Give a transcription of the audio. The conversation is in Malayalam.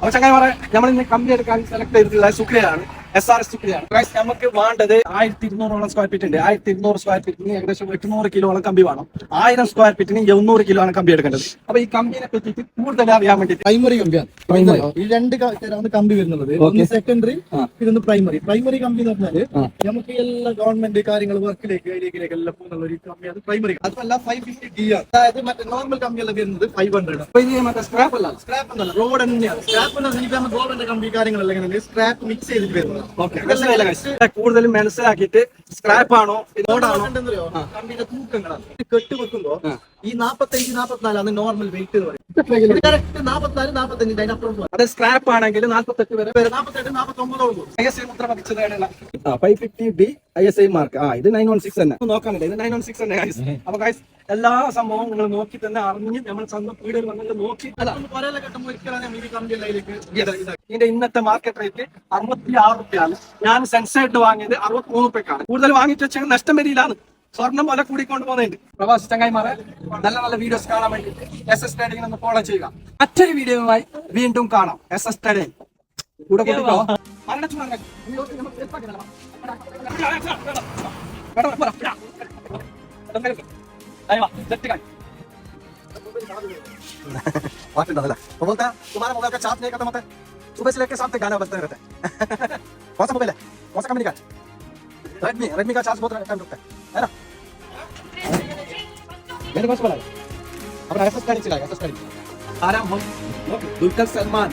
അപ്പൊ ചങ്ങായിമാരെ നമ്മൾ ഇന്ന് കമ്പനി എടുക്കാൻ സെലക്ട് ചെയ്തിട്ടുള്ള സുക്രിയാണ്, SRS സുക്രിയാണ്. നമുക്ക് വേണ്ടത് 1200 സ്ക്വയർ ഫീറ്റ് ഉണ്ട്. 1200 സ്ക്വയർ ഫീറ്റിന് ഏകദേശം 800 കിലോളം കമ്പി വേണം. 1000 സ്ക്വയർ ഫീറ്റിന് 700 കിലോ ആണ് കമ്പി എടുക്കേണ്ടത്. അപ്പൊ ഈ കമ്പിനെ പറ്റിയിട്ട് കൂടുതൽ അറിയാൻ വേണ്ടി പ്രൈമറി കമ്പിയാണ്. ഈ രണ്ട് തരമാണ് കമ്പി വരുന്നത്. ഒന്ന് സെക്കൻഡറി, ഇതൊന്ന് പ്രൈമറി. പ്രൈമറി കമ്പി എന്ന് പറഞ്ഞാല് നമുക്ക് എല്ലാ ഗവൺമെന്റ് കാര്യങ്ങൾ വർക്കിലേക്ക് ഐഡിയയിലേക്ക് എല്ലാം പോകുന്ന ഒരു കമ്പിയാണ് പ്രൈമറി. അതുമല്ല 550D ആണ്. അതായത് മറ്റേ നോർമൽ കമ്പിയെല്ലാം വരുന്നത് 500. അപ്പൊ ഇത് മറ്റേ സ്ക്രാപ്പ് അല്ല, സ്ക്രാപ്പ് എന്നല്ല, റോഡ് തന്നെയാണ്. സ്ക്രാപ്പ് എന്ന് പറഞ്ഞാൽ ഗവൺമെന്റ് കമ്പി കാര്യങ്ങളെല്ലാം ഇങ്ങനെ സ്ക്രാപ്പ് മിക്സ് ചെയ്തിട്ട് വരുന്നത്. കൂടുതലും മനസ്സിലാക്കിയിട്ട് സ്ക്രാപ്പ് ആണോ റോഡാണോ കമ്പിയുടെ തൂക്കങ്ങളാണ്. കെട്ട് വെക്കുമ്പോ ഈ 45, 44 നോർമൽ വെയിറ്റ് എന്ന് പറയും. കറക്റ്റ് 44, 45 അതിനപ്പുറം അത് സ്ക്രാപ്പ് ആണെങ്കിൽ 48 വരെ 48, 49 ISI മുദ്ര പതിച്ചതാണ്. 550D ISI mark. ഇത് 916 തന്നെ നോക്കാനുണ്ട്. ഇത് 916 തന്നെ guys. അപ്പൊ guys എല്ലാ സംഭവവും നിങ്ങൾ നോക്കി തന്നെ അറിഞ്ഞ് നമ്മൾ സ്വന്തം വീടുകൾ വന്നിട്ട് നോക്കി ഇതിന്റെ ഇന്നത്തെ മാർക്കറ്റ് റേറ്റ് 66 രൂപയാണ്. ഞാൻ സെൻസൈഡ് വാങ്ങിയത് 63 രൂപയ്ക്കാണ്. കൂടുതൽ വാങ്ങിട്ട് വെച്ചാൽ നഷ്ടം വരില്ലാന്ന്. സ്വർണം വില കൂടിക്കൊണ്ട് പോകുന്നുണ്ട്. പ്രവാസി ചങ്ങായിമാരെ നല്ല നല്ല വീഡിയോസ് കാണാൻ വേണ്ടി SS ട്രേഡിംഗ് ഒന്ന് ഫോളോ ചെയ്യുക. മറ്റൊരു വീഡിയോയുമായി വീണ്ടും കാണാം. SS ട്രേഡിംഗ് കൂടെ കൂട്ടിക്കോ. बोलता तुम्हारा मोबाइल का चार्ज नहीं खत्म होता है, सुबह से लेकर शाम तक गाना बजते रहता है. कौन सा मोबाइल है, कौन सा कंपनी का? रेडमी का चार्ज बहुत टाइम रुकता है ना. मेरे पास वाला है अपना SS गाड़ी चलाएगा. SS गाड़ी आराम हो. दुलकर सलमान